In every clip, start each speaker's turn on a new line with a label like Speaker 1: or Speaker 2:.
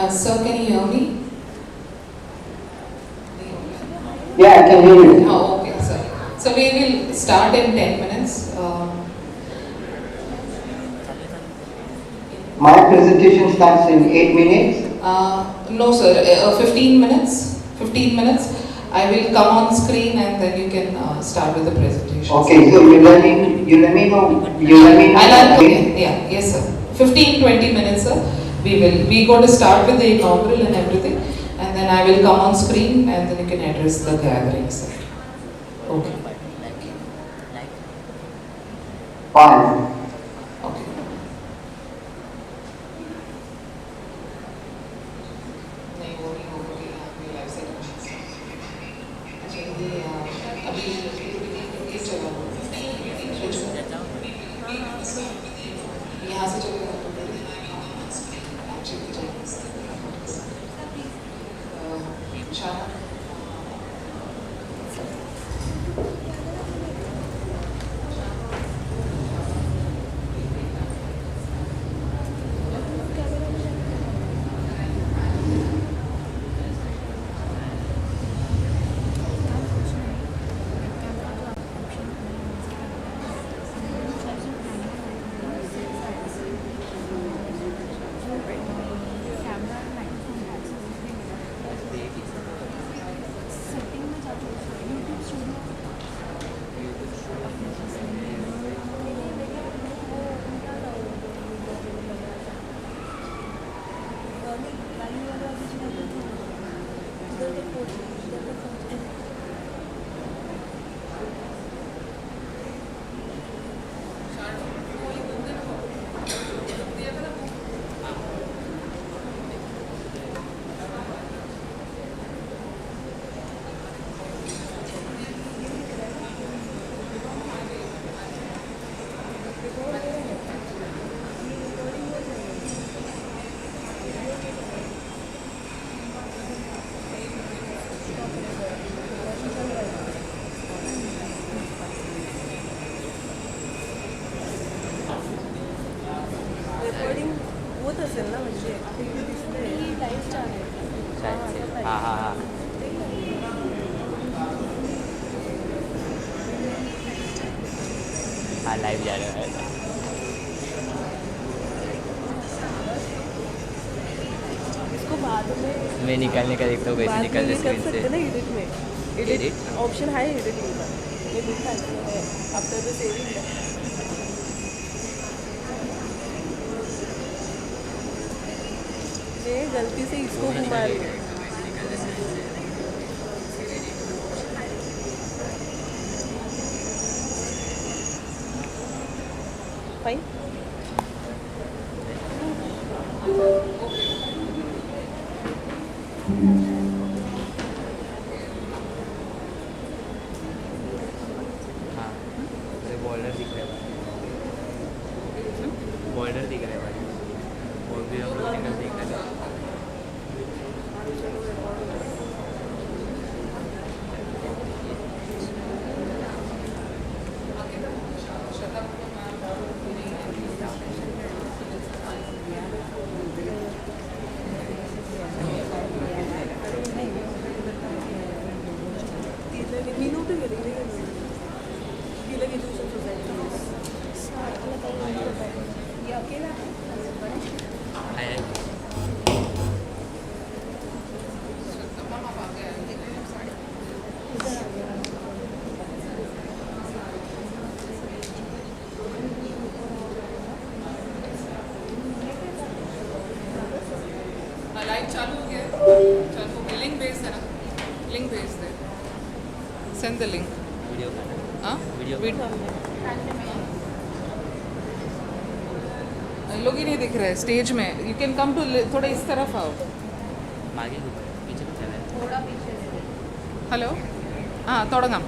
Speaker 1: Sir, can you hear me?
Speaker 2: Yeah, I can hear you.
Speaker 1: Oh, okay, sorry. So we will start in 10 minutes.
Speaker 2: My presentation starts in 8 minutes.
Speaker 1: No, sir, 15 minutes. 15 minutes. I will come on screen and then you can start with the presentation.
Speaker 2: Okay, so you let me know.
Speaker 1: Okay, yeah, yes, sir. 15-20 minutes, sir. We going to start with the inaugural and everything, and then I will come on screen and then you can address the gathering, sir. Okay.
Speaker 2: Fine.
Speaker 1: Okay. नहीं वो नहीं होगा कि आपकी life से अच्छा ये अभी ये चला यहाँ से चलेगा
Speaker 3: हाँ लाइव जा रहा है
Speaker 4: इसको बाद में
Speaker 3: मैं निकालने का देखता हूँ कैसे निकल रहे स्क्रीन से
Speaker 4: ना एडिट में एडिट ऑप्शन है एडिट का ये लिखा है आफ्टर द सेविंग ये गलती से इसको घुमा रही है फाइन
Speaker 3: हाँ बॉर्डर दिख रहा है बॉर्डर दिख रहा है भाई और भी हम लोग सिंगल देख रहे हैं
Speaker 1: लाइव चालू हो गया चालू लिंक भेज देना लिंक भेज they send the link
Speaker 3: video का
Speaker 1: हाँ
Speaker 3: वीडियो
Speaker 1: लोग ही नहीं दिख रहे स्टेज में यू कैन कम टू थोड़ा इस तरफ आओ
Speaker 3: आगे पीछे थोड़ा पीछे
Speaker 1: ഹലോ ആ തുടങ്ങാം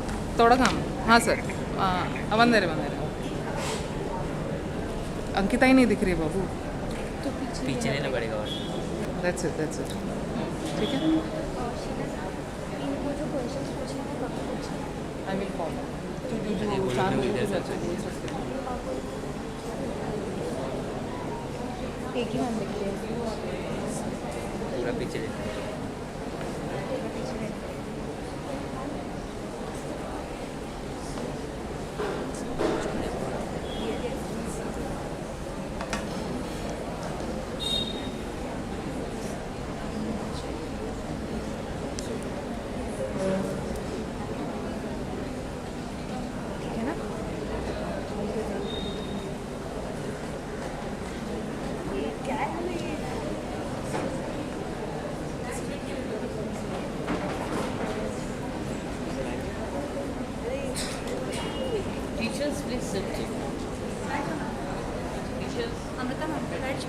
Speaker 1: हाँ सर वंदे अंकिता ही नहीं दिख रही बाबू
Speaker 4: तो
Speaker 3: पीछे लेना पड़ेगा और
Speaker 1: दैट्स इट ठीक है
Speaker 4: इनको जो क्वेश्चंस पूछने हैं कब पूछना
Speaker 1: आई विल फॉलो
Speaker 3: अरे वो
Speaker 1: चार
Speaker 3: लोग
Speaker 1: लोगों
Speaker 3: इधर
Speaker 1: को
Speaker 3: से
Speaker 1: बोल सकते हैं
Speaker 4: एक ही मैम दिख रही है
Speaker 3: थोड़ा पीछे ले।
Speaker 5: Teachers, please sit. Teachers.
Speaker 6: Amrita ma'am बैठ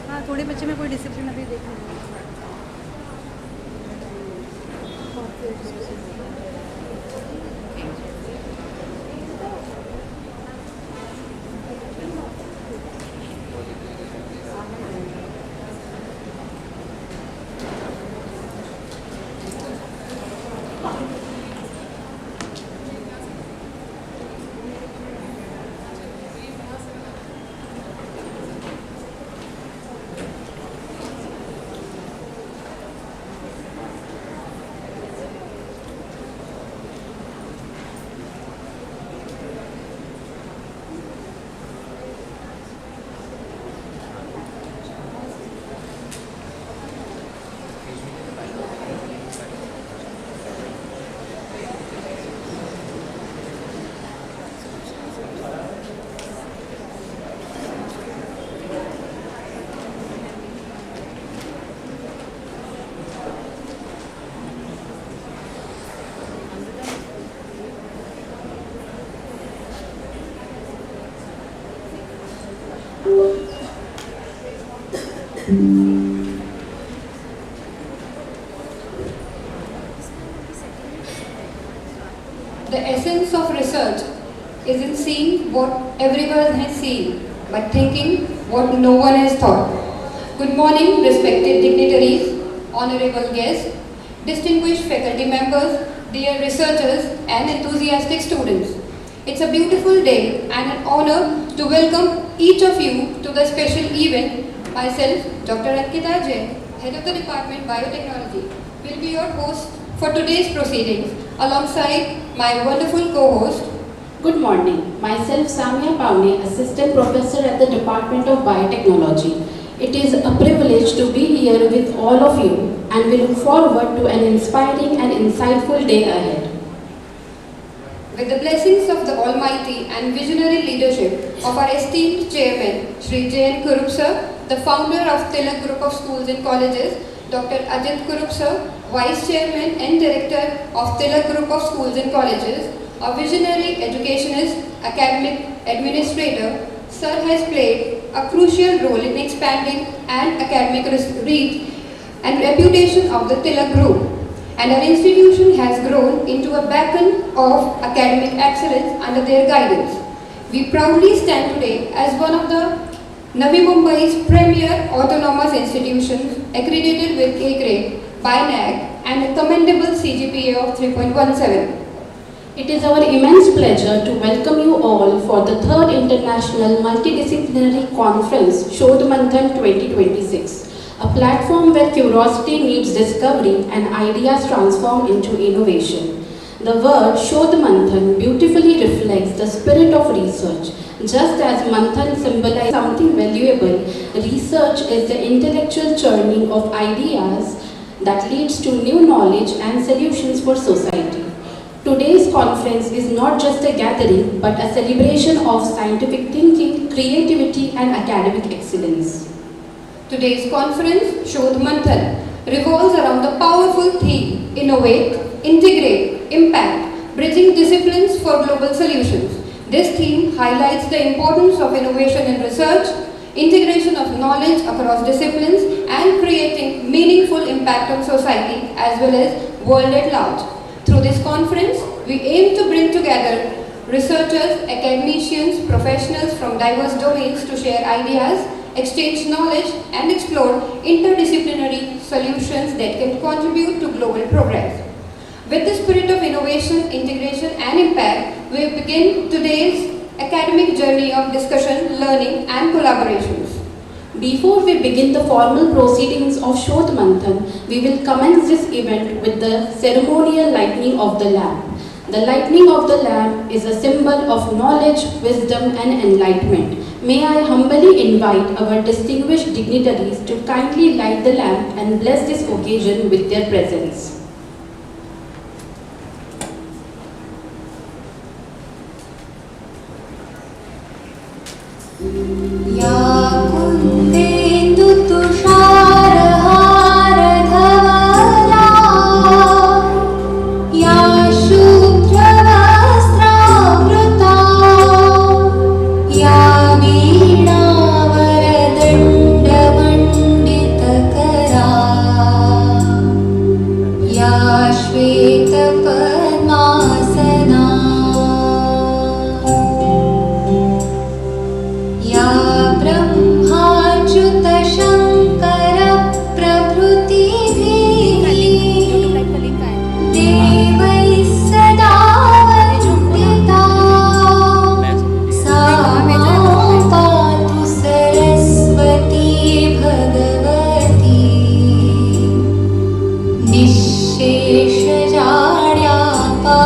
Speaker 6: हाँ थोड़े बच्चे में कोई डिसिप्लिन अभी देख
Speaker 7: The essence of research is in seeing what everyone has seen, but thinking what no one has thought. Good morning, respected dignitaries, honorable guests, distinguished faculty members, dear researchers and enthusiastic students. It's a beautiful day and an honor to welcome each of you to the special event. Myself, Dr. Ankita Jain, Head of the Department Biotechnology, will be your host for today's proceedings alongside my wonderful co-host.
Speaker 8: Good morning. Myself Samia Paune, Assistant Professor at the Department of Biotechnology. It is a privilege to be here with all of you and we look forward to an inspiring and insightful day ahead.
Speaker 7: With the blessings of the Almighty and visionary leadership of our esteemed Chairman, Shri J.N. Kurup Sir, the founder of Tilak Group of Schools and Colleges, Dr. Ajit Kurup Sir, Vice Chairman and Director of Tilak Group of Schools and Colleges, a visionary educationist, academic administrator, Sir has played a crucial role in expanding and academic reach and reputation of the Tilak Group. And our institution has grown into a beacon of academic excellence under their guidance. We proudly stand today as one of the Navi Mumbai's premier autonomous institutions accredited with A grade by NAC and a commendable CGPA of 3.17.
Speaker 8: It is our immense pleasure to welcome you all for the 3rd International Multidisciplinary Conference, Shodh Manthan 2026. A platform where curiosity meets discovery and ideas transform into innovation. The word Shodh Manthan beautifully reflects the spirit of research. Just as Manthan symbolizes something valuable, research is the intellectual churning of ideas that leads to new knowledge and solutions for society. Today's conference is not just a gathering, but a celebration of scientific thinking, creativity and academic excellence.
Speaker 7: Today's conference, Shodh Manthan, revolves around the powerful theme, innovate, integrate, impact, bridging disciplines for global solutions. This theme highlights the importance of innovation in research, integration of knowledge across disciplines, and creating meaningful impact on society as well as world at large. Through this conference, we aim to bring together researchers, academicians, professionals from diverse domains to share ideas, exchange knowledge, and explore interdisciplinary solutions that can contribute to global progress. With the spirit of innovation, integration, and impact, we begin today's academic journey of discussion, learning, and collaborations.
Speaker 8: Before we begin the formal proceedings of Shodh Manthan, we will commence this event with the ceremonial lighting of the lamp. The lighting of the lamp is a symbol of knowledge, wisdom and enlightenment. May I humbly invite our distinguished dignitaries to kindly light the lamp and bless this occasion with their presence.
Speaker 9: या कुन्देन्दु तुषारहार धवला या शुभ्रवस्त्रावृता या वीणावरदण्डमण्डितकरा या श्वेतपद्मासना या ब्रह्माच्युतशङ्कर प्रभृतिभिः देवैः सदा वन्दिता सा मां पातु सरस्वती भगवती निःशेषजाड्यापहा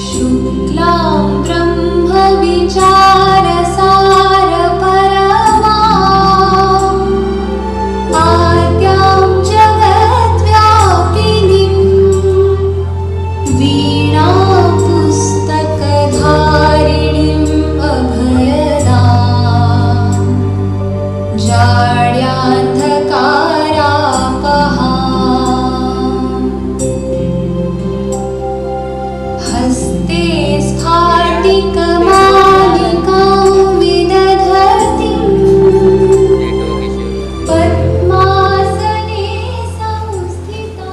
Speaker 9: शुक्लां ब्रह्मविचारसारपरमां आद्यां जगद्व्यापिनीं वीणां पुस्तकधारिणीम् अभयदां जाड्यान्धकारापहाम् हस्ते स्फाटिकमालिकां विदधतीं पद्मासने संस्थिता.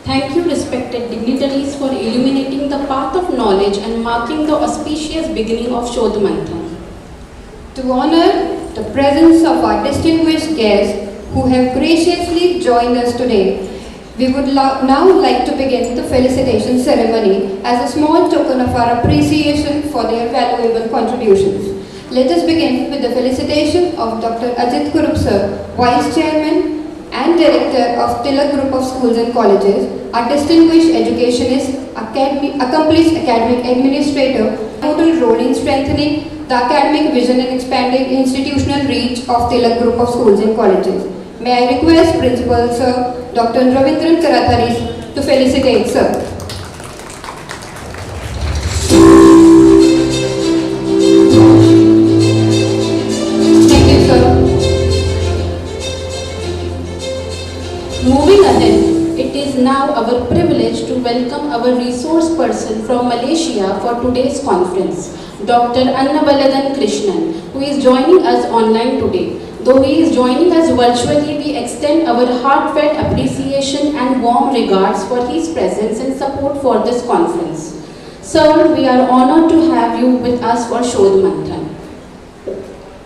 Speaker 8: Thank you, respected dignitaries, for illuminating the path of knowledge and marking the auspicious beginning of Shodh Manthan.
Speaker 7: To honor the presence of our distinguished guests who have graciously joined us today, we would now like to begin the felicitation ceremony as a small token of our appreciation for their valuable contributions. Let us begin with the felicitation of Dr. Ajit Kurup sir, Vice Chairman and Director of Tilak Group of Schools and Colleges, our distinguished educationist, accomplished academic administrator, nodal role in strengthening the academic vision and expanding institutional reach of Tilak Group of Schools and Colleges. May I request Principal Sir Dr. Ravindran Karathari to felicitate Sir. Thank you, sir.
Speaker 8: Moving ahead, it is now our privilege to welcome our resource person from Malaysia for today's conference, Dr. Annavalagan Krishnan, who is joining us online today. Though he is joining us virtually, we extend our heartfelt appreciation and warm regards for his presence and support for this conference. Sir, we are honored to have you with us for Shodh Manthan.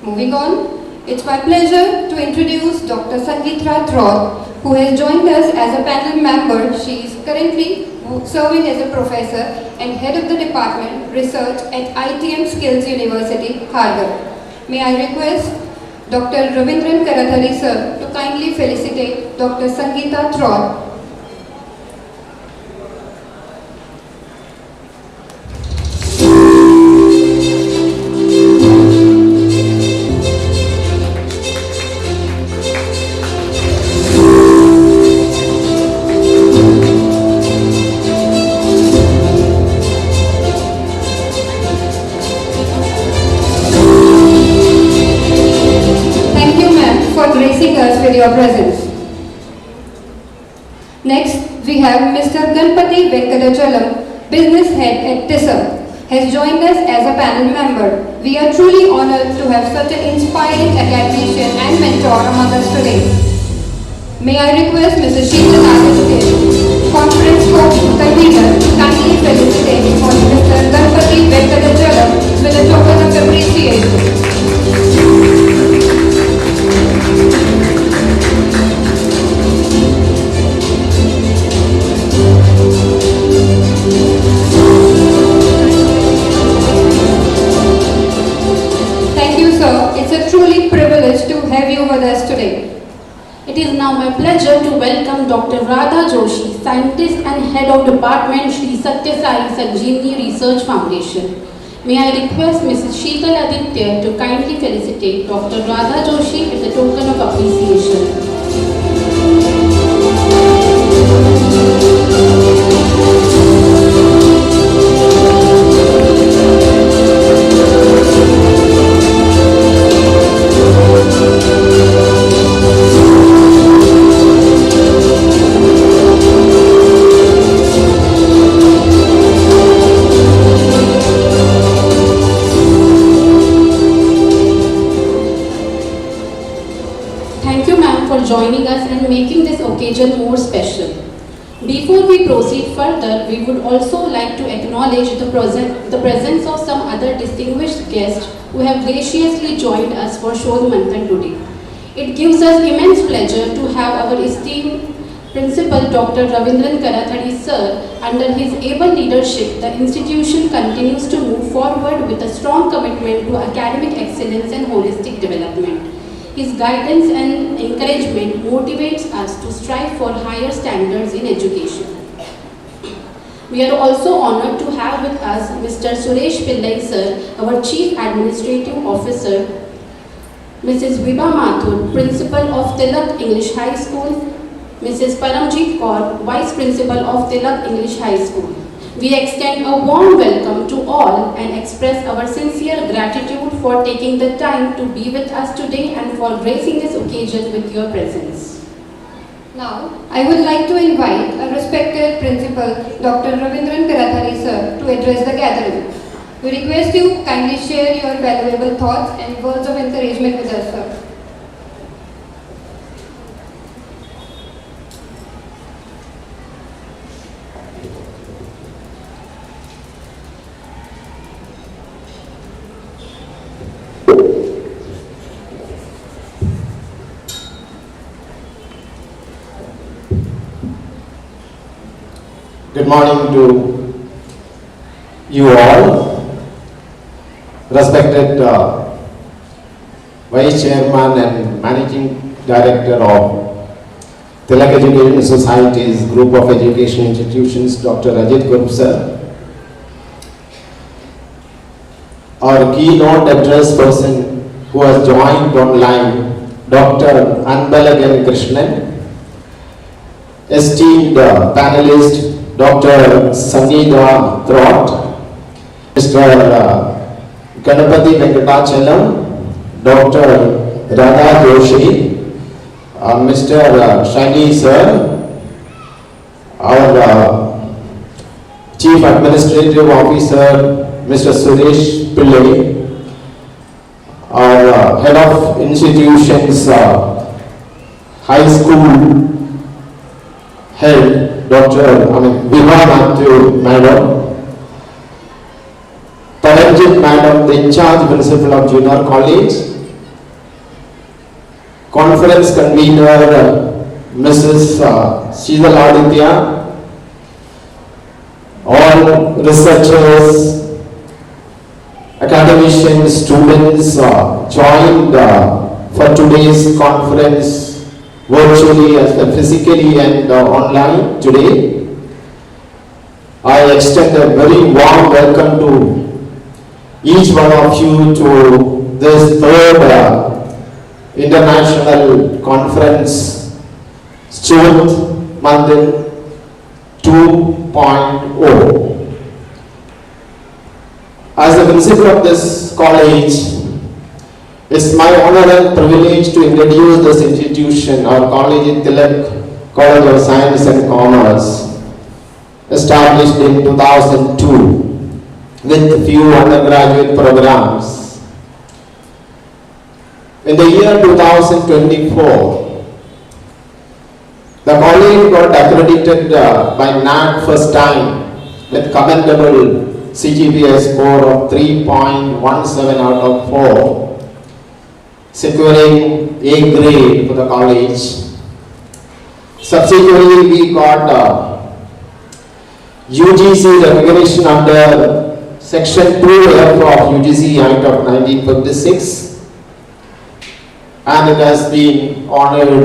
Speaker 7: Moving on, it's my pleasure to introduce Dr. Sangeeta Troth, who has joined us as a panel member. She is currently serving as a professor and head of the department research at ITM Skills University, Harvard. May I request Dr. Ravindran Karathari sir to kindly felicitate Dr. Sangeeta Troth. With your presence. Next, we have Mr. Ganpati Venkatachalam, business head at TES, has joined us as a panel member. We are truly honored to have such an inspiring academician and mentor among us today. May I request Mr. Sheetal Aditya, conference convener, to kindly felicitate Mr. Ganpati Venkatachalam with a token of appreciation.
Speaker 8: now my pleasure to welcome Dr. Radha Joshi, Scientist and Head of Department, Shri Satya Sai Sanjeevani Research Foundation. May I request Mrs. Sheetal Aditya to kindly felicitate Dr. Radha Joshi with a token of appreciation. Joining us and making this occasion more special. Before we proceed further, we would also like to acknowledge the presence of some other distinguished guests who have graciously joined us for Shodh Manthan today. It gives us immense pleasure to have our esteemed Principal Dr. Ravindran Karathadi Sir. Under his able leadership, the institution continues to move forward with a strong commitment to academic excellence and holistic development. His guidance and encouragement motivates us to strive for higher standards in education. We are also honored to have with us Mr. Suresh Pillai Sir, our Chief Administrative Officer, Mrs. Vibha Mathur, Principal of Tilak English High School, Mrs. Paramjit Kaur, Vice Principal of Tilak English High School. We extend a warm welcome to all and express our sincere gratitude for taking the time to be with us today and for gracing this occasion with your presence.
Speaker 7: Now, I would like to invite our respected Principal, Dr. Ravindran Karathari Sir, to address the gathering. We request you kindly share your valuable thoughts and words of encouragement with us, sir.
Speaker 10: Good morning to you all, respected Vice Chairman and Managing Director of Tilak Education Society's Group of Education Institutions, Dr. Ajit Gurp Sir, our keynote address person who has joined online, Dr. Anbalagan Krishnan, esteemed panelist, Dr. Sangeeta Trot, Mr. Ganapati Venkatachalam, Dr. Radha Joshi, Mr. Shani Sir, our Chief Administrative Officer, Mr. Suresh Pillai, our Head of Institutions, High School Head, Vibha Mathur Madam, Paramjit Madam, the in-charge Principal of Junior College, Conference Convener, Mrs. Sheetal Aditya, all researchers, academicians, students joined for today's conference virtually as well physically and online today. I extend a very warm welcome to each one of you to this third international conference, Shodh Manthan 2.0. As the principal of this college, it's my honor and privilege to introduce this institution, our college in Tilak, College of Science and Commerce, established in 2002 with few undergraduate programs. In the year 2024, the college got accredited by NAC first time with commendable CGPA score of 3.17 out of 4. Securing A grade for the college. Subsequently, we got UGC recognition under Section 2F of UGC Act of 1956, and it has been honored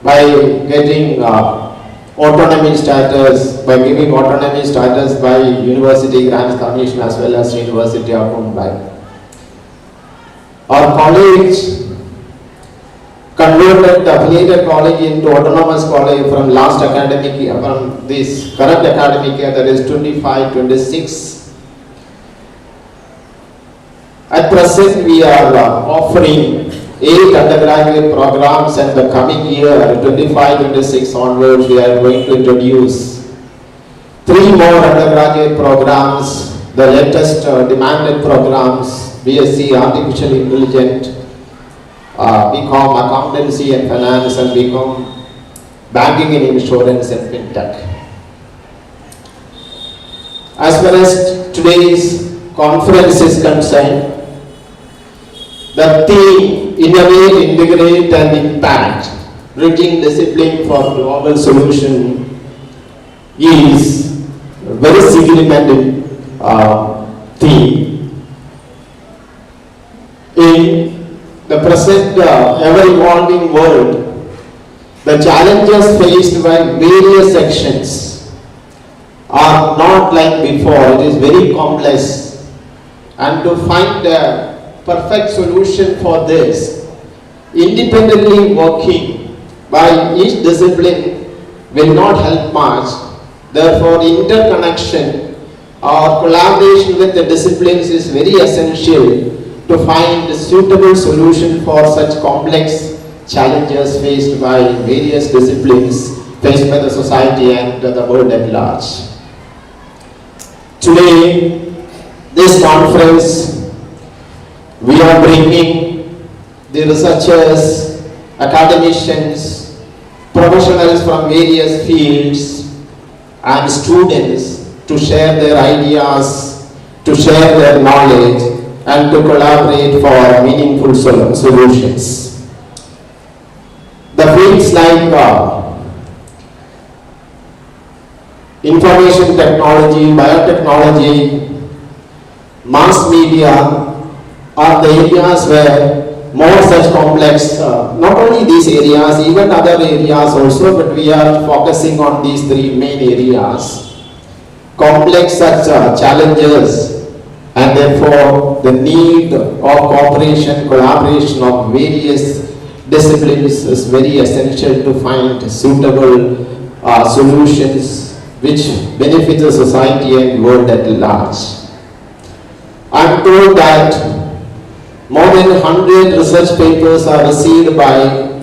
Speaker 10: by getting autonomy status, by giving autonomy status by University Grants Commission as well as University of Mumbai. Our college converted the affiliated college into autonomous college from last academic year, from this current academic year, that is 25-26. At present, we are offering 8 undergraduate programs, and the coming year, 25-26 onwards, we are going to introduce 3 more undergraduate programs, the latest demanded programs, BSc Artificial Intelligence, BCom Accountancy and Finance, and BCom Banking and Insurance and FinTech. As far as today's conference is concerned, the theme, Innovate, Integrate and Impact, Bridging Discipline for Global Solution, is a very significant theme. In the present ever-evolving world, the challenges faced by various sections are not like before. It is very complex, and to find a perfect solution for this, independently working by each discipline will not help much. Therefore, interconnection or collaboration with the disciplines is very essential to find a suitable solution for such complex challenges faced by various disciplines, faced by the society and the world at large. Today, this conference, we are bringing the researchers, academicians, professionals from various fields and students to share their ideas, to share their knowledge, and to collaborate for meaningful solutions. The fields like information technology, biotechnology, mass media are the areas where more such complex, not only these areas, even other areas also, but we are focusing on these 3 main areas. Complex such challenges, and therefore the need of cooperation, collaboration of various disciplines is very essential to find suitable solutions which benefit the society and world at large. I am told that more than 100 research papers are received by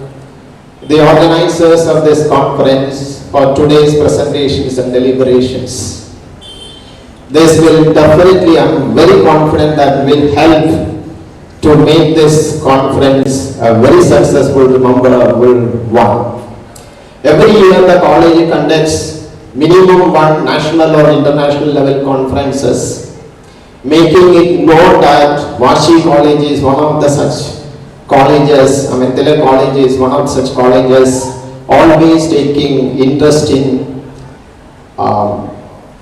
Speaker 10: the organizers of this conference for today's presentations and deliberations. This will definitely, I am very confident that will help to make this conference a very successful, memorable one. Every year the college conducts minimum 1 national or international level conferences, making it known that Vashi College is one of the such colleges, Tilak College is one of such colleges, always taking interest in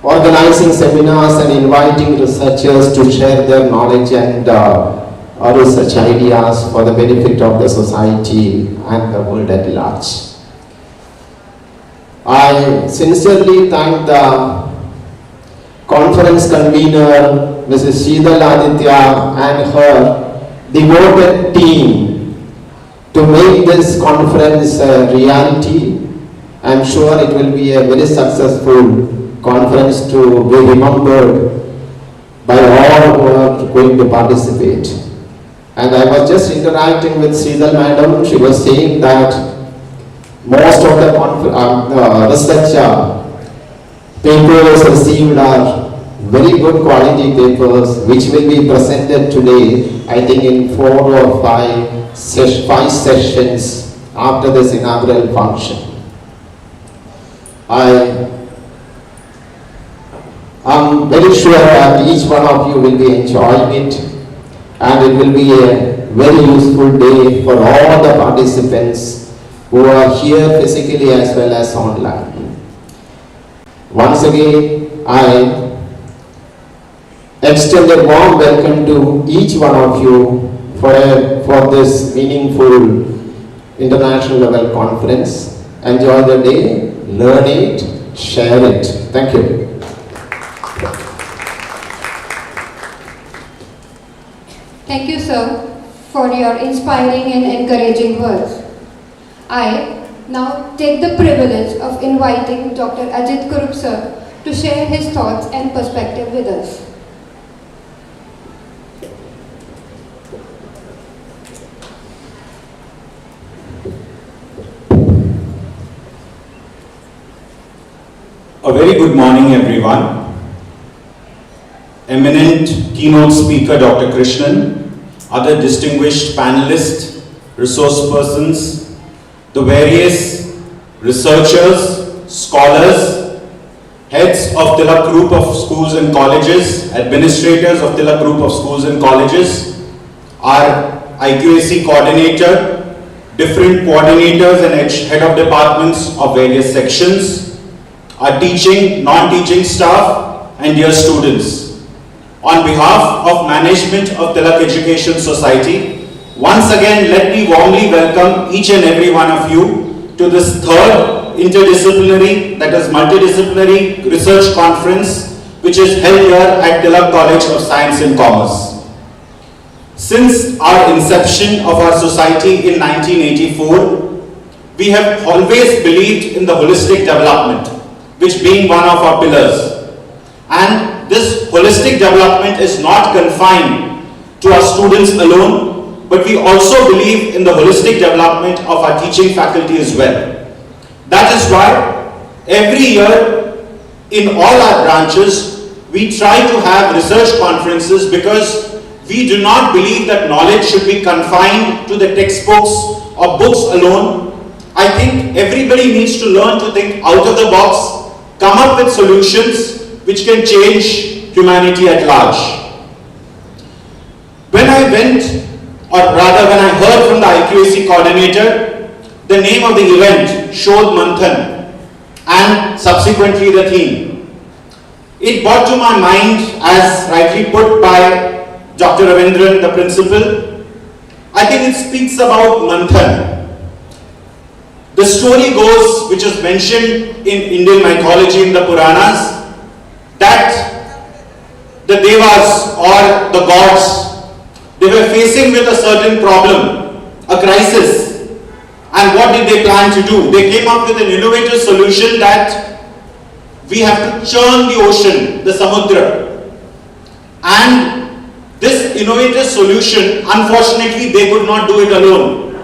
Speaker 10: organizing seminars and inviting researchers to share their knowledge and research ideas for the benefit of the society and the world at large. I sincerely thank the conference convener, Mrs. Sheetal Aditya, and her devoted team to make this conference a reality. I am sure it will be a very successful conference to be remembered by all who are going to participate. And I was just interacting with Sheetal Madam. She was saying that most of the research papers received are very good quality papers which will be presented today, I think in 4 or 5 sessions after this inaugural function. I am very sure that each one of you will be enjoying it, and it will be a very useful day for all the participants who are here physically as well as online. Once again, I extend a warm welcome to each one of you for this meaningful international level conference. Enjoy the day, learn it, share it. Thank you.
Speaker 7: Thank you, sir, for your inspiring and encouraging words. I now take the privilege of inviting Dr. Ajit Kurup, sir, to share his thoughts and perspective with us.
Speaker 11: A very good morning, everyone. Eminent keynote speaker Dr. Krishnan, other distinguished panelists, resource persons, the various researchers, scholars, heads of Tilak Group of Schools and Colleges, administrators of Tilak Group of Schools and Colleges, our IQAC coordinator, different coordinators and head of departments of various sections, our teaching, non-teaching staff, and dear students. On behalf of management of Tilak Education Society, once again let me warmly welcome each and every one of you to this third interdisciplinary, that is multidisciplinary research conference which is held here at Tilak College of Science and Commerce. Since our inception of our society in 1984, we have always believed in the holistic development, which being one of our pillars. And this holistic development is not confined to our students alone, but we also believe in the holistic development of our teaching faculty as well. That is why every year in all our branches, we try to have research conferences, because we do not believe that knowledge should be confined to the textbooks or books alone. I think everybody needs to learn to think out of the box, come up with solutions which can change humanity at large. When I went, or rather when I heard from the IQAC coordinator, the name of the event, Shodh Manthan, and subsequently the theme, it brought to my mind, as rightly put by Dr. Ravindran, the principal, I think it speaks about Manthan. The story goes, which is mentioned in Indian mythology in the Puranas, that the Devas or the gods, they were facing with a certain problem, a crisis. And what did they plan to do? They came up with an innovative solution that we have to churn the ocean, the Samudra. And this innovative solution, unfortunately, they could not do it alone.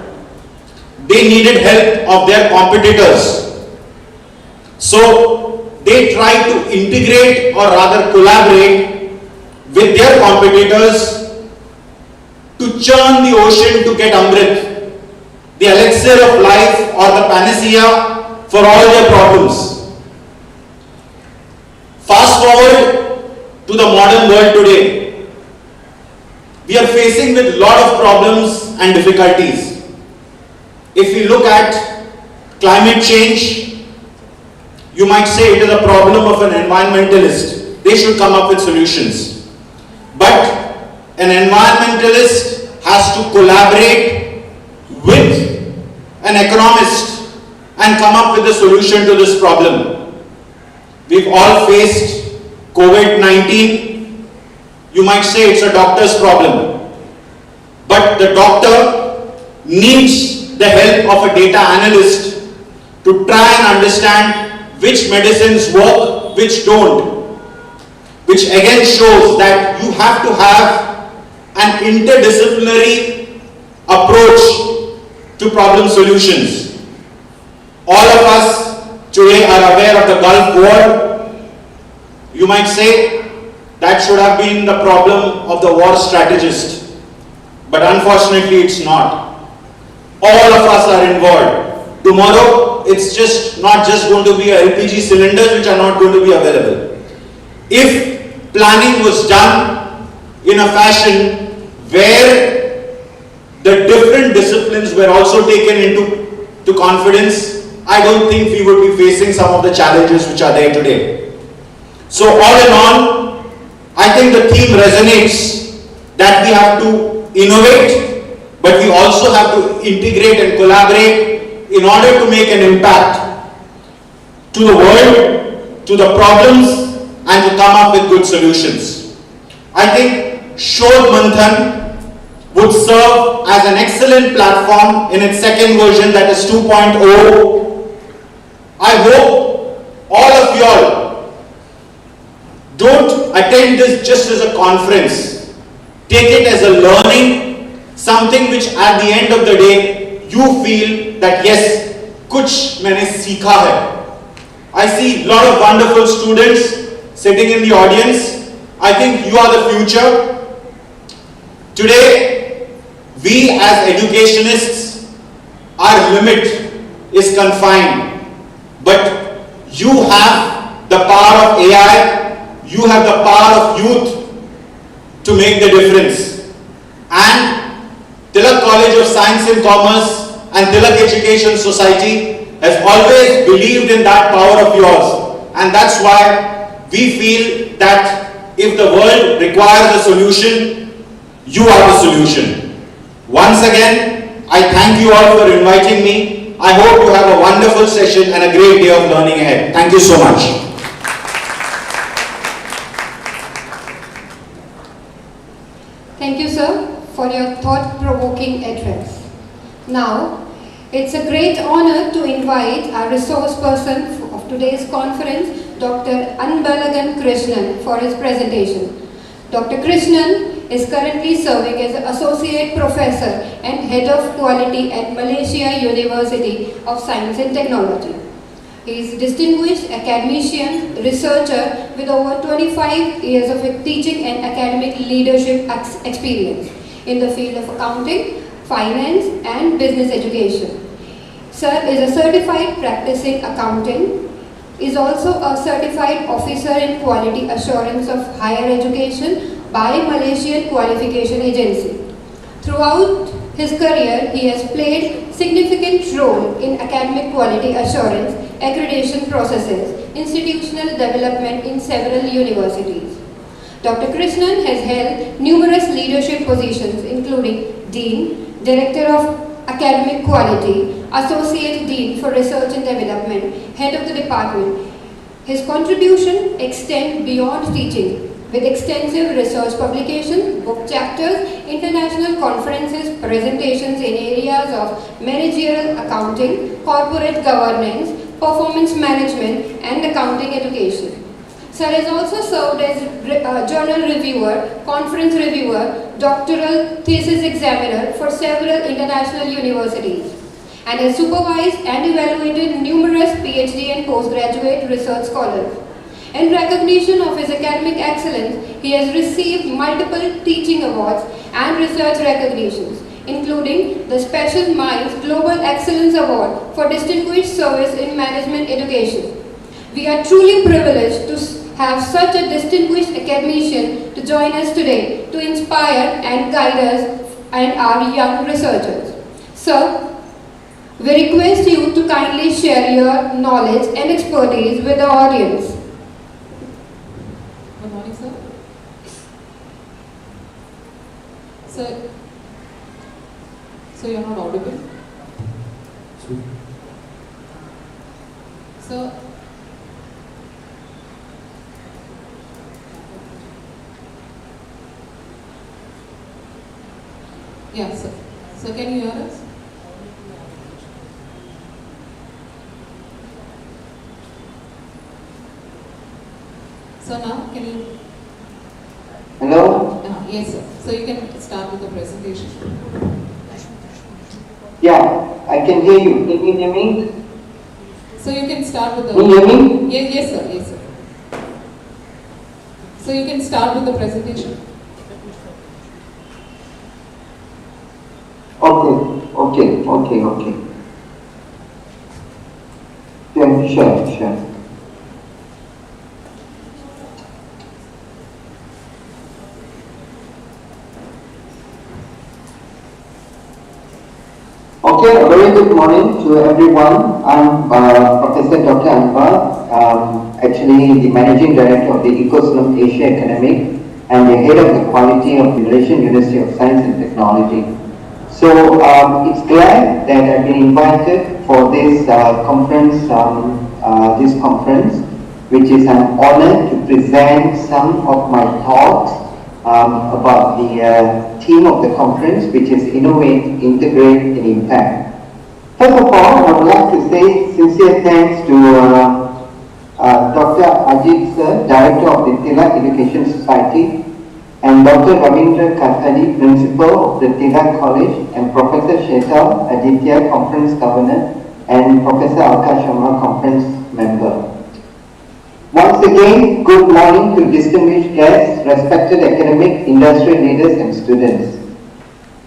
Speaker 11: They needed help of their competitors. So they tried to integrate, or rather collaborate with their competitors to churn the ocean to get Amrit, the elixir of life or the panacea for all their problems. Fast forward to the modern world today. We are facing with a lot of problems and difficulties. If we look at climate change, you might say it is a problem of an environmentalist. They should come up with solutions. But an environmentalist has to collaborate with an economist and come up with a solution to this problem. We've all faced COVID-19. You might say it's a doctor's problem. But the doctor needs the help of a data analyst to try and understand which medicines work, which don't. Which again shows that you have to have an interdisciplinary approach to problem solutions. All of us today are aware of the Gulf War. You might say that should have been the problem of the war strategist. But unfortunately it's not. All of us are involved. Tomorrow it's just not just going to be LPG cylinders which are not going to be available. If planning was done in a fashion where the different disciplines were also taken into confidence, I don't think we would be facing some of the challenges which are there today. So all in all, I think the theme resonates that we have to innovate, but we also have to integrate and collaborate in order to make an impact to the world, to the problems, and to come up with good solutions. I think Shodh Manthan would serve as an excellent platform in its second version, that is 2.0. I hope all of y'all don't attend this just as a conference. Take it as a learning, something which at the end of the day you feel that yes, kuch maine seekha hai. I see a lot of wonderful students sitting in the audience. I think you are the future. Today, we as educationists, our limit is confined. But you have the power of AI, you have the power of youth to make the difference. And Tilak College of Science and Commerce and Tilak Education Society has always believed in that power of yours. And that's why we feel that if the world requires a solution, you are the solution. Once again, I thank you all for inviting me. I hope you have a wonderful session and a great day of learning ahead. Thank you so much.
Speaker 7: Thank you, sir, for your thought-provoking address. Now, it's a great honor to invite our resource person of today's conference, Dr. Anbalagan Krishnan, for his presentation. Dr. Krishnan is currently serving as an Associate Professor and Head of Quality at Malaysia University of Science and Technology. He is a distinguished academician, researcher with over 25 years of teaching and academic leadership experience in the field of accounting, finance and business education. Sir is a certified practicing accountant, is also a certified officer in quality assurance of higher education by Malaysian Qualification Agency. Throughout his career, he has played significant role in academic quality assurance, accreditation processes, institutional development in several universities. Dr. Krishnan has held numerous leadership positions including Dean, Director of Academic Quality, Associate Dean for Research and Development, Head of the Department. His contribution extends beyond teaching, with extensive research publications, book chapters, international conferences, presentations in areas of managerial accounting, corporate governance, performance management, and accounting education. Sir has also served as journal reviewer, conference reviewer, doctoral thesis examiner for several international universities, and has supervised and evaluated numerous PhD and postgraduate research scholars. In recognition of his academic excellence, he has received multiple teaching awards and research recognitions, including the Special Minds Global Excellence Award for Distinguished Service in Management Education. We are truly privileged to have such a distinguished academician to join us today to inspire and guide us and our young researchers. Sir, we request you to kindly share your knowledge and expertise with the audience.
Speaker 1: Good morning, sir. Sir, so you're not audible? So, yeah, sir. So can you hear us? So now, can you?
Speaker 2: Hello?
Speaker 1: Yes, sir. So you can start with the presentation.
Speaker 2: Yeah, I can hear you. Can you hear me?
Speaker 1: So you can start with the...
Speaker 2: Can you hear me?
Speaker 1: Yes, yes, sir. Yes, sir. So you can start with the presentation.
Speaker 2: Okay. Yeah, sure. Okay, a very good morning to everyone. I'm Professor Dr. Anwar, actually the Managing Director of the Ecosystem Asia Academic and the Head of the Quality of the Malaysian University of Science and Technology. So it's glad that I've been invited for this conference, which is an honor to present some of my thoughts about the theme of the conference, which is Innovate, Integrate and Impact. First of all, I would like to say sincere thanks to Dr. Ajit Sir, Director of the Tilak Education Society, and Dr. Ravindra Kathadi, Principal of the Tilak College, and Professor Shetal Aditya, Conference Governor, and Professor Akash Sharma, Conference Member. Once again, good morning to distinguished guests, respected academic, industry leaders and students.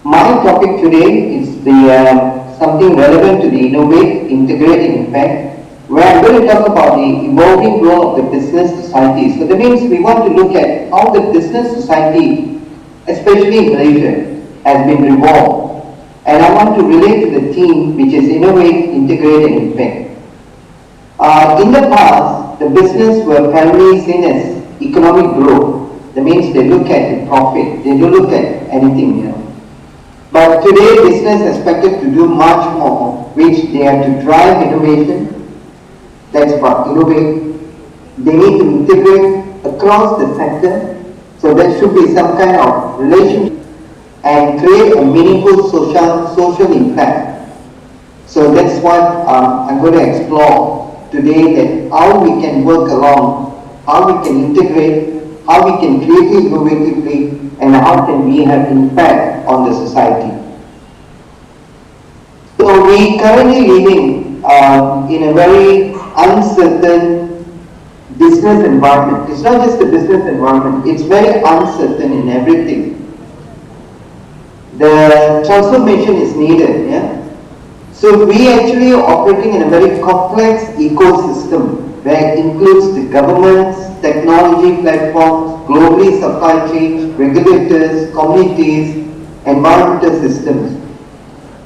Speaker 2: My topic today is something relevant to the Innovate, Integrate and Impact, where I'm going to talk about the evolving role of the business society. So that means we want to look at how the business society, especially in Malaysia, has been evolved. And I want to relate to the theme, which is Innovate, Integrate and Impact. In the past, the business were primarily seen as economic growth. That means they look at the profit, they don't look at anything, But today, business is expected to do much more, which they have to drive innovation. That's about innovate. They need to integrate across the sector. So there should be some kind of relationship and create a meaningful social impact. So that's what I'm going to explore today, that how we can work along, how we can integrate, how we can create innovatively, and how can we have impact on the society. So we currently living in a very uncertain business environment. It's not just a business environment, it's very uncertain in everything. The transformation is needed, So we actually are operating in a very complex ecosystem where it includes the governments, technology platforms, globally supply chains, regulators, communities, environmental systems.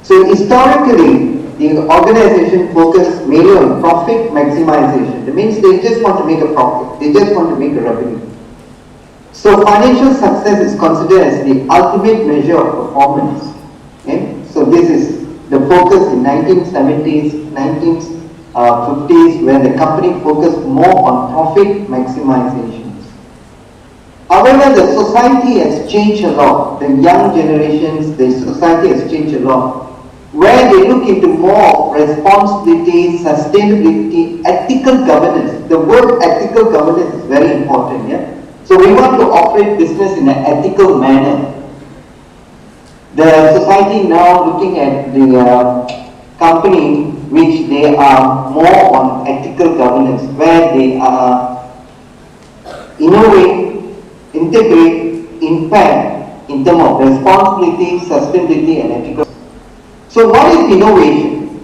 Speaker 2: So historically, the organization focused mainly on profit maximization. That means they just want to make a profit. They just want to make a revenue. So financial success is considered as the ultimate measure of performance. So this is the focus in 1970s, 1950s, where the company focused more on profit maximization. However, the society has changed a lot. The young generations, the society has changed a lot, where they look into more responsibility, sustainability, ethical governance. The word ethical governance is very important, So we want to operate business in an ethical manner. The society now looking at the company which they are more on ethical governance, where they are innovate, integrate, impact in terms of responsibility, sustainability and ethical. So what is innovation?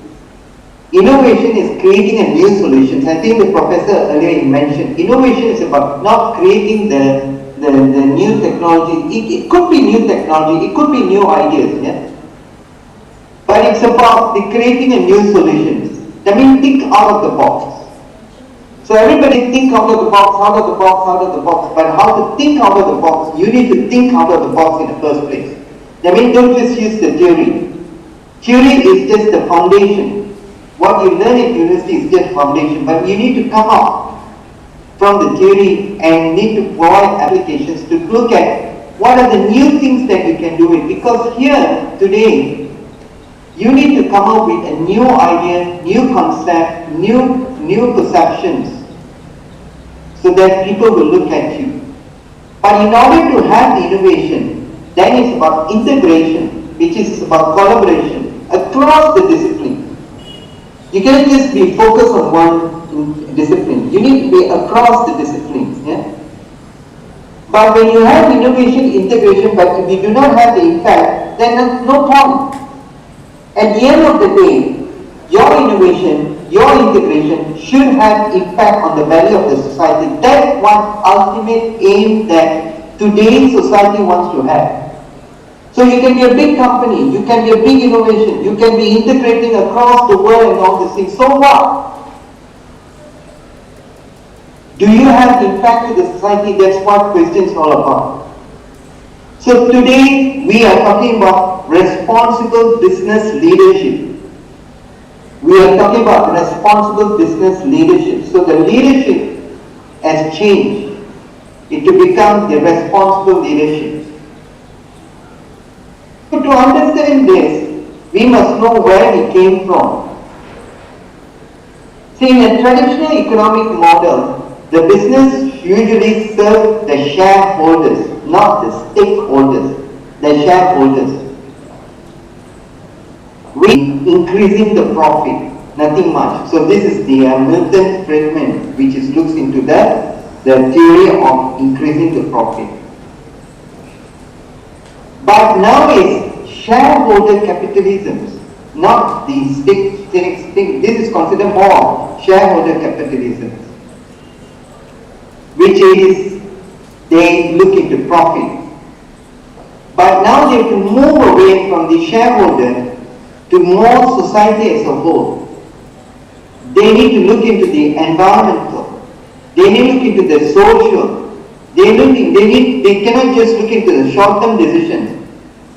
Speaker 2: Innovation is creating a new solutions. I think the professor earlier mentioned, innovation is about not creating the new technology. It could be new technology, it could be new ideas, But it's about the creating a new solutions. That means think out of the box. So everybody think out of the box, out of the box, out of the box. But how to think out of the box? You need to think out of the box in the first place. That means don't just use the theory. Theory is just the foundation. What you learn in university is just foundation, but you need to come out from the theory and need to provide applications to look at what are the new things that you can do it. Because here, today, you need to come up with a new idea, new concept, new perceptions, so that people will look at you. But in order to have the innovation, then it's about integration, which is about collaboration across the discipline. You cannot just be focused on one discipline. You need to be across the disciplines. But when you have innovation, integration, but if you do not have the impact, then no point. At the end of the day, your innovation, your integration should have impact on the value of the society. That's one ultimate aim that today's society wants to have. So you can be a big company, you can be a big innovation, you can be integrating across the world and all these things. So what? Do you have impact to the society? That's what question is all about. So today we are talking about responsible business leadership. We are talking about responsible business leadership. So the leadership has changed. It to become the responsible leadership. So to understand this, we must know where we came from. See, in a traditional economic model, the business usually serves the shareholders, not the stakeholders, the shareholders. We increasing the profit, nothing much. So this is the Milton Friedman, which looks into the theory of increasing the profit. But now is shareholder capitalism, not the stake. This is considered more shareholder capitalism, which is they look into profit. But now they have to move away from the shareholder to more society as a whole. They need to look into the environmental. They need to look into the social. They cannot just look into the short-term decisions.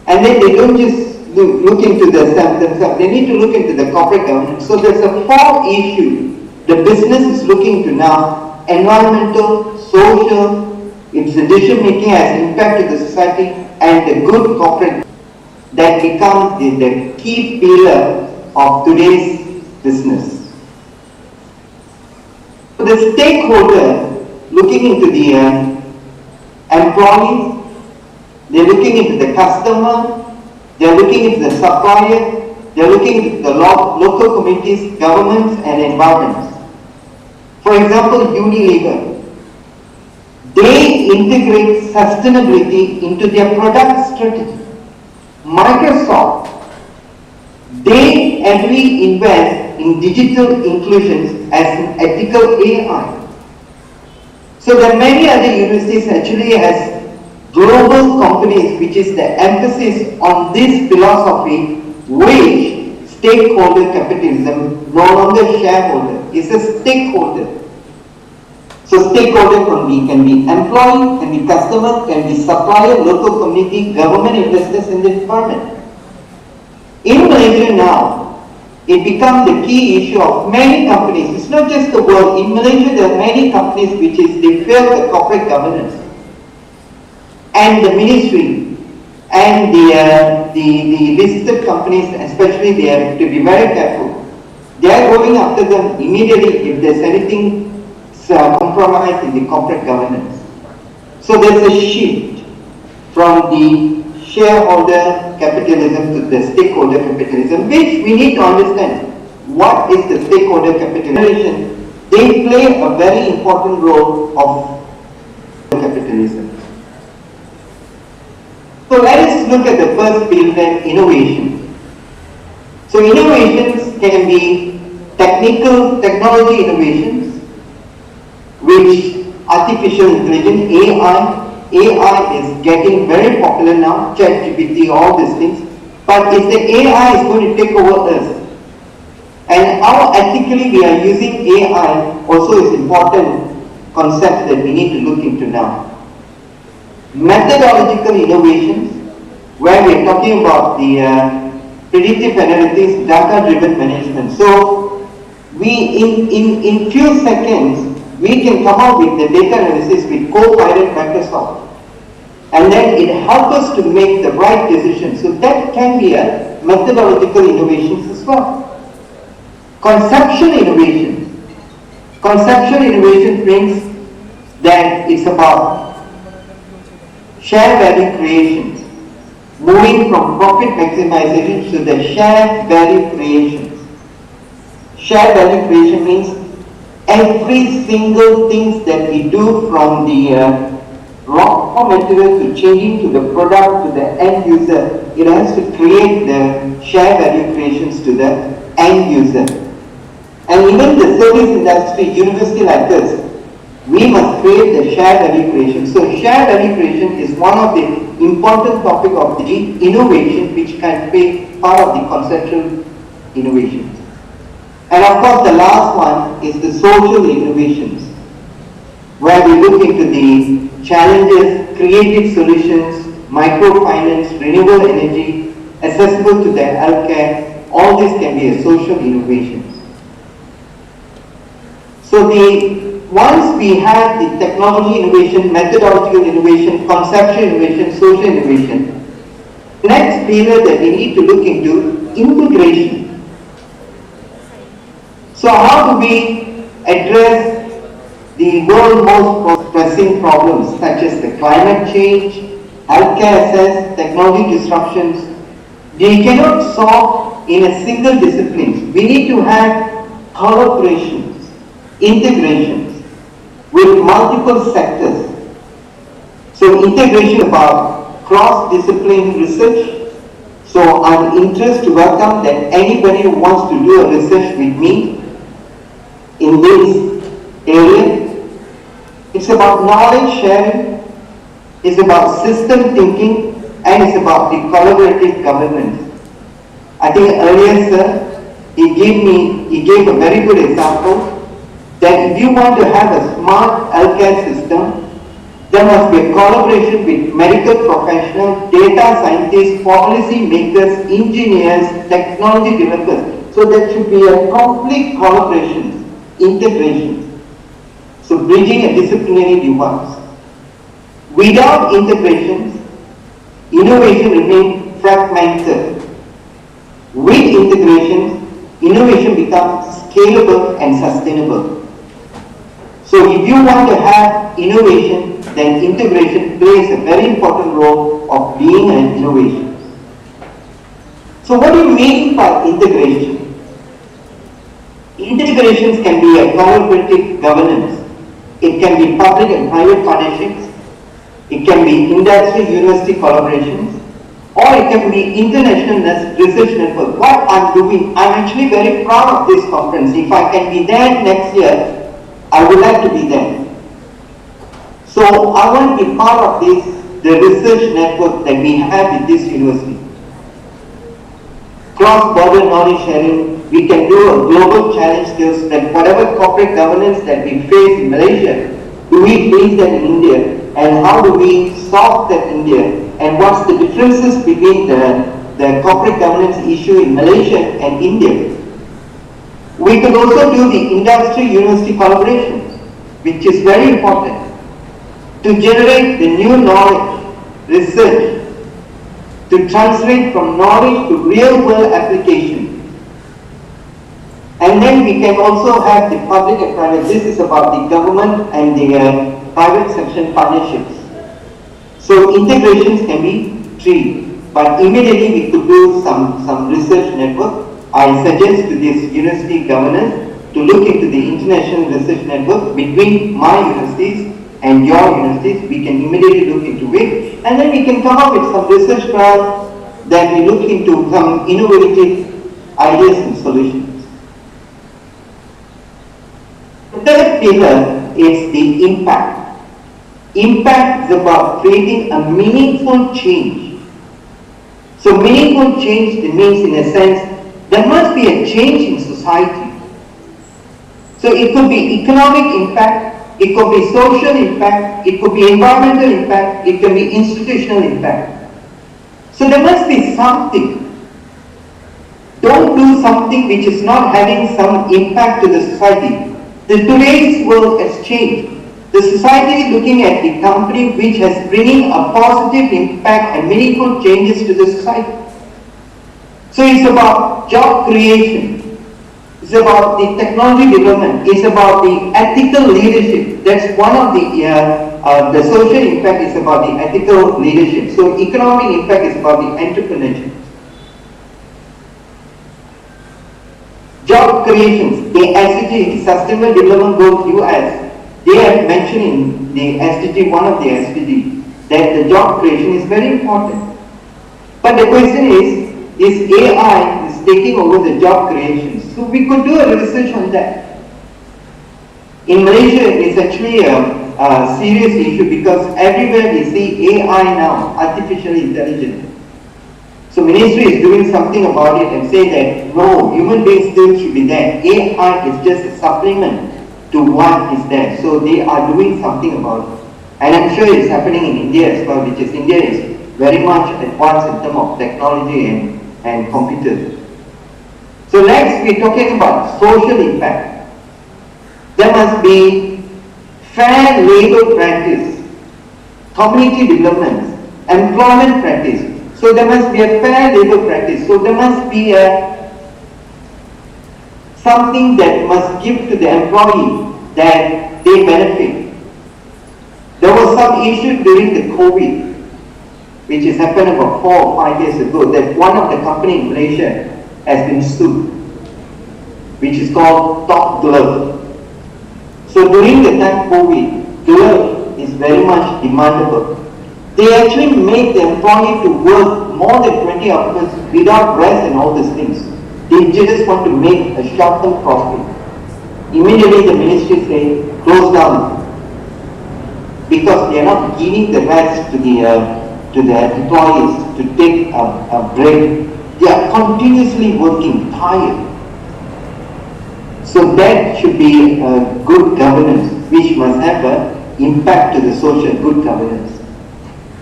Speaker 2: And then they don't just look into themselves. They need to look into the corporate governance. So there's a fourth issue the business is looking into now: environmental, social, its decision making has impact to the society, and the good corporate that becomes the key pillar of today's business. So the stakeholder looking into the employees, they're looking into the customer, they're looking into the supplier, they're looking into the local communities, governments and environments. For example, Unilever, they integrate sustainability into their product strategy. Microsoft, they heavily invest in digital inclusions as an ethical AI. So there are many other universities actually has global companies, which is the emphasis on this philosophy, which stakeholder capitalism, no longer shareholder, is a stakeholder. So stakeholder can be employee, can be customer, can be supplier, local community, government, investors in the environment. In Malaysia now, it becomes the key issue of many companies. It's not just the world. In Malaysia, there are many companies which they fail the corporate governance and the ministry and the listed companies, especially, they have to be very careful. They are going after them immediately if there's anything compromise in the corporate governance. So there's a shift from the shareholder capitalism to the stakeholder capitalism, which we need to understand. What is the stakeholder capitalism? They play a very important role of capitalism. So let us look at the first pillar, innovation. So innovations can be technology innovations, which artificial intelligence, AI is getting very popular now, ChatGPT, all these things. But is the AI is going to take over us? And how ethically we are using AI also is important concept that we need to look into now. Methodological innovations, where we are talking about the predictive analytics, data-driven management. So we in few seconds we can come up with the data analysis with Copilot Microsoft, and then it helps us to make the right decision. So that can be a methodological innovations as well. Conceptual innovation. Conceptual innovation means that it's about share value creation, moving from profit maximization to the share value creation. Share value creation means every single thing that we do, from the raw material to changing to the product to the end user, it has to create the share value creations to the end user. And even the service industry, university like this, we must create the share value creation. So share value creation is one of the important topic of the innovation, which can be part of the conceptual innovation. And of course, the last one is the social innovations, where we look into the challenges, creative solutions, microfinance, renewable energy, accessible to the healthcare, all this can be a social innovation. So once we have the technology innovation, methodological innovation, conceptual innovation, social innovation, next pillar that we need to look into, integration. So how do we address the world's most pressing problems such as the climate change, healthcare access, technology disruptions? We cannot solve in a single discipline. We need to have collaborations, integrations with multiple sectors. So integration is about cross-discipline research. So I'm interested to welcome that anybody who wants to do a research with me in this area. It's about knowledge sharing, it's about system thinking, and it's about the collaborative governance. I think earlier, sir, he gave a very good example that if you want to have a smart healthcare system, there must be a collaboration with medical professionals, data scientists, policy makers, engineers, technology developers. So there should be a complete collaboration, integration. So bridging a disciplinary divide. Without integrations, innovation remains fragmented. With integrations, innovation becomes scalable and sustainable. So if you want to have innovation, then integration plays a very important role of being an innovation. So what do you mean by integration? Integrations can be a collaborative governance. It can be public and private partnerships. It can be industry-university collaborations. Or it can be international research network. What I'm doing, I'm actually very proud of this conference. If I can be there next year, I would like to be there. So I want to be part of this, the research network that we have with this university. Cross-border knowledge sharing, we can do a global challenge skills that whatever corporate governance that we face in Malaysia, do we face that in India, and how do we solve that in India, and what's the differences between the corporate governance issue in Malaysia and India. We could also do the industry-university collaboration, which is very important, to generate the new knowledge, research, to translate from knowledge to real-world application. And then we can also have the public and private. This is about the government and the private section partnerships. So integrations can be three, but immediately we could do some research network. I suggest to this university governors to look into the international research network between my universities and your universities. We can immediately look into it, and then we can come up with some research grants that we look into some innovative ideas and solutions. The third pillar is the impact. Impact is about creating a meaningful change. So meaningful change means, in a sense, there must be a change in society. So it could be economic impact, it could be social impact, it could be environmental impact, it can be institutional impact. So there must be something. Don't do something which is not having some impact to the society. Today's world has changed. The society is looking at the company which has bringing a positive impact and meaningful changes to the society. So it's about job creation. It's about the technology development. It's about the ethical leadership. That's one of the social impact is about the ethical leadership. So economic impact is about the entrepreneurship. Job creations, the SDG, Sustainable Development Goals US, they have mentioned in the SDG, one of the SDG, that the job creation is very important. But the question is AI is taking over the job creation. So we could do a research on that. In Malaysia, it's actually a serious issue because everywhere we see AI now, artificial intelligence. So ministry is doing something about it and say that no, human beings still should be there. AI is just a supplement to what is there. So they are doing something about it. And I'm sure it's happening in India as well, which is India is very much advanced in terms of technology and computers. So next we're talking about social impact. There must be fair labor practice, community development, employment practice. So there must be a fair labor practice. So there must be something that must give to the employee that they benefit. There was some issue during the COVID, which has happened about 4 or 5 years ago, that one of the company in Malaysia has been sued, which is called Top Glove. So during the time COVID, glove is very much demandable. They actually make the employee to work more than 20 hours without rest and all these things. They just want to make a short-term profit. Immediately the ministry say, close down. Because they are not giving the rest to the employees to take a break. They are continuously working, tired. So that should be a good governance, which must have an impact to the social good governance.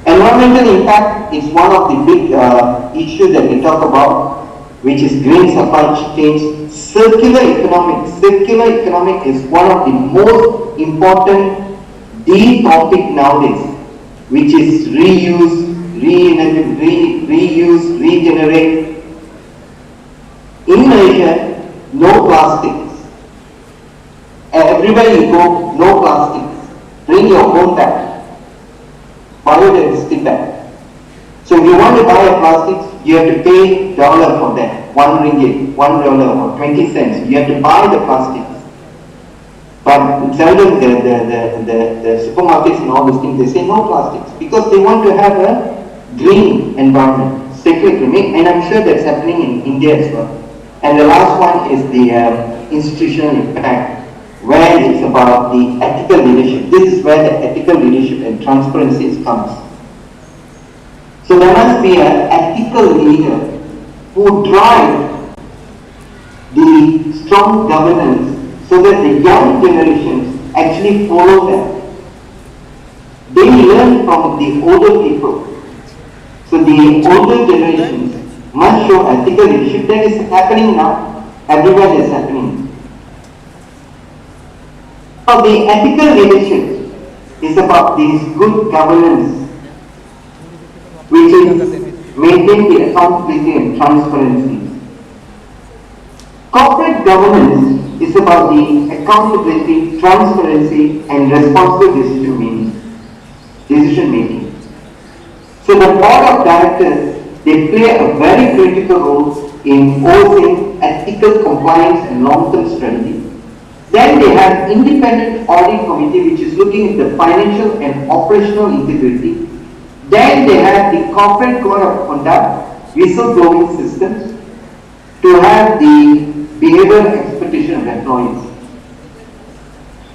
Speaker 2: Environmental impact is one of the big issues that we talk about, which is green supply chains. Circular economics. Circular economic is one of the most important topic nowadays, which is reuse, regenerate. In Malaysia, no plastics. Everywhere you go, no plastics. Bring your own bag. Biodiversity bag. So if you want to buy a plastic, you have to pay dollar for that. 1 ringgit, $1 or 20 cents. You have to buy the plastics. But seldom the supermarkets and all those things, they say no plastics because they want to have a green environment, circular economy, and I'm sure that's happening in India as well. And the last one is the institutional impact, where it's about the ethical leadership. This is where the ethical leadership and transparency comes. So there must be an ethical leader who drive the strong governance so that the young generations actually follow them. They learn from the older people. So the older generations must show ethical leadership. That is happening now. Everywhere is happening. So the ethical leadership is about this good governance, which is maintaining the accountability and transparency. Corporate governance is about the accountability, transparency, and responsible decision making. So the board of directors, they play a very critical role in overseeing ethical compliance and long-term strategy. Then they have independent audit committee, which is looking at the financial and operational integrity. Then they have the corporate code of conduct, whistleblowing systems to have the behavioral expectation of employees.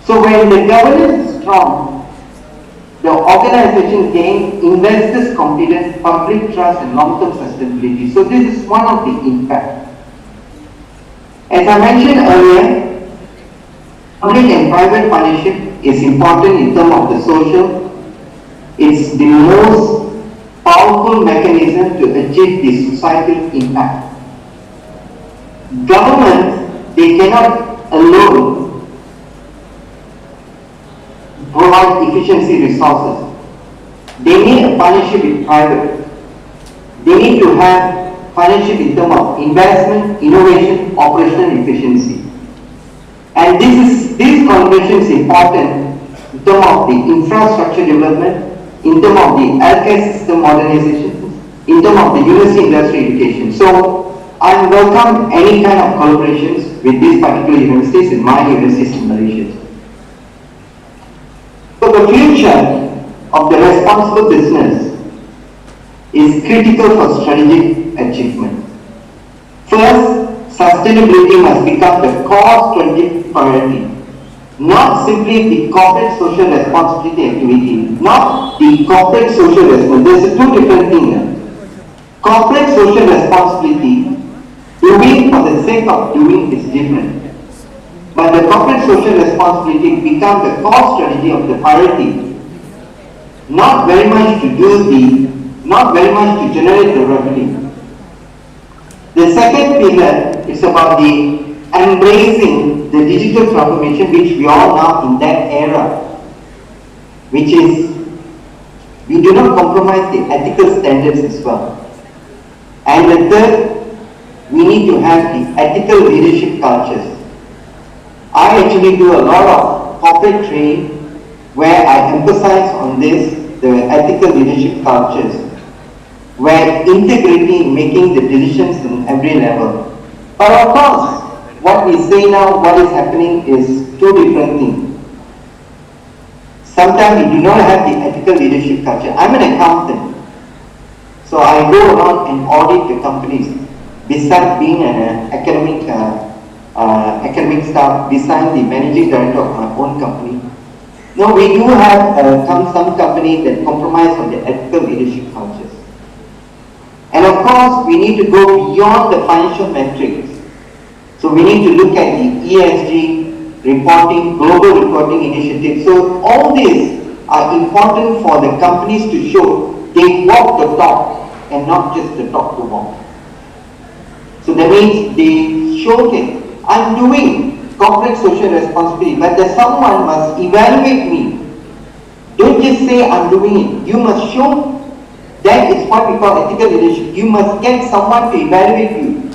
Speaker 2: So when the governance is strong, the organization gains investors' confidence, public trust, and long-term sustainability. So this is one of the impacts. As I mentioned earlier, public and private partnership is important in terms of the social. It's the most powerful mechanism to achieve the societal impact. Government, they cannot alone provide efficiency resources. They need a partnership with private. They need to have partnership in terms of investment, innovation, operational efficiency. And this collaboration is important in terms of the infrastructure development, in terms of the healthcare system modernization, in terms of the university industry education. So I welcome any kind of collaborations with these particular universities and my universities in Malaysia. So the future of the responsible business is critical for strategic achievement. First, sustainability must become the core strategic priority, not simply the corporate social responsibility activity, not the corporate social responsibility. There's two different things. Corporate social responsibility, doing for the sake of doing, is different. But the corporate social responsibility becomes the core strategy of the priority, not very much to do the not very much to generate the revenue. The second pillar is about the embracing the digital transformation, which we are now in that era, which is we do not compromise the ethical standards as well. And the third, we need to have the ethical leadership cultures. I actually do a lot of corporate training where I emphasize on this, the ethical leadership cultures, where integrity in making the decisions in every level. But of course, what we say now, what is happening is two different things. Sometimes we do not have the ethical leadership culture. I'm an accountant, so I go around and audit the companies. Besides being an academic staff, besides the managing director of my own company, no, we do have some companies that compromise on the ethical leadership cultures. And of course, we need to go beyond the financial metrics. So we need to look at the ESG reporting, global reporting initiatives. So all these are important for the companies to show they walk the talk and not just the talk to walk. So that means they showcase, I'm doing corporate social responsibility, but that someone must evaluate me. Don't just say I'm doing it. You must show. That is what we call ethical leadership. You must get someone to evaluate you.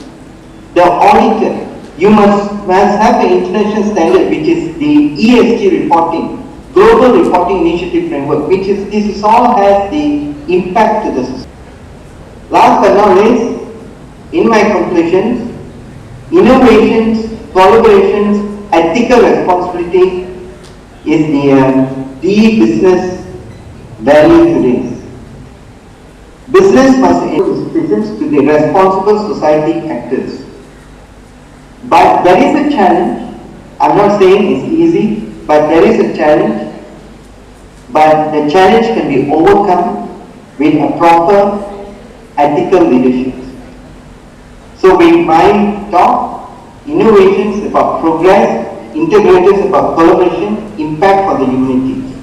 Speaker 2: The auditor. You must have an international standard, which is the ESG reporting, Global Reporting Initiative Framework, which is, this all has the impact to the society. Last but not least, in my conclusions, innovations, collaborations, ethical responsibility is the business value today. Business must listen to the responsible society actors. But there is a challenge. I'm not saying it's easy, but there is a challenge. But the challenge can be overcome with a proper ethical leadership. So with my talk, innovations about progress, integrators about collaboration, impact for the humanity.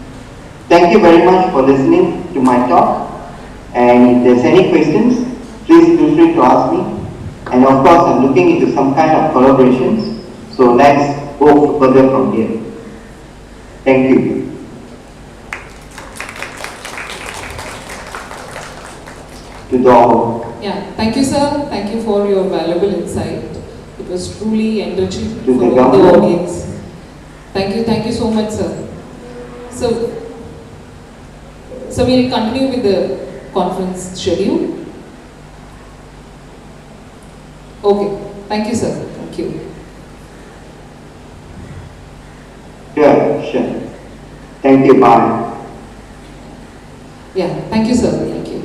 Speaker 2: Thank you very much for listening to my talk. And if there's any questions, please feel free to ask me. And of course, I'm looking into some kind of collaborations. So let's go further from here. Thank you. To the all.
Speaker 1: Yeah, thank you, sir. Thank you for your valuable insight. It was truly enriching
Speaker 2: To
Speaker 1: for
Speaker 2: the
Speaker 1: all the
Speaker 2: government.
Speaker 1: audience. Thank you so much, sir. So we'll continue with the conference schedule. Okay, thank you, sir. Thank you.
Speaker 2: Sure. Thank you, bye.
Speaker 1: Yeah, thank you, sir. Thank you.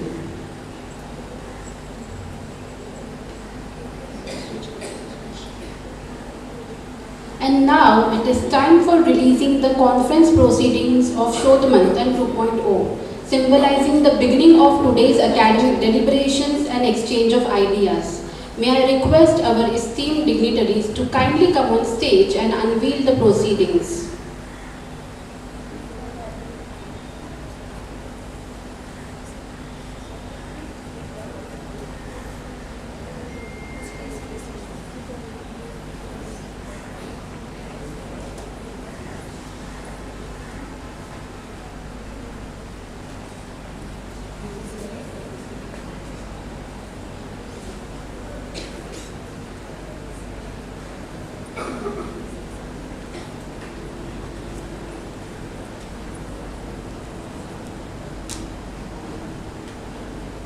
Speaker 8: And now it is time for releasing the conference proceedings of Shodhmanthan 2.0, symbolizing the beginning of today's academic deliberations and exchange of ideas. May I request our esteemed dignitaries to kindly come on stage and unveil the proceedings.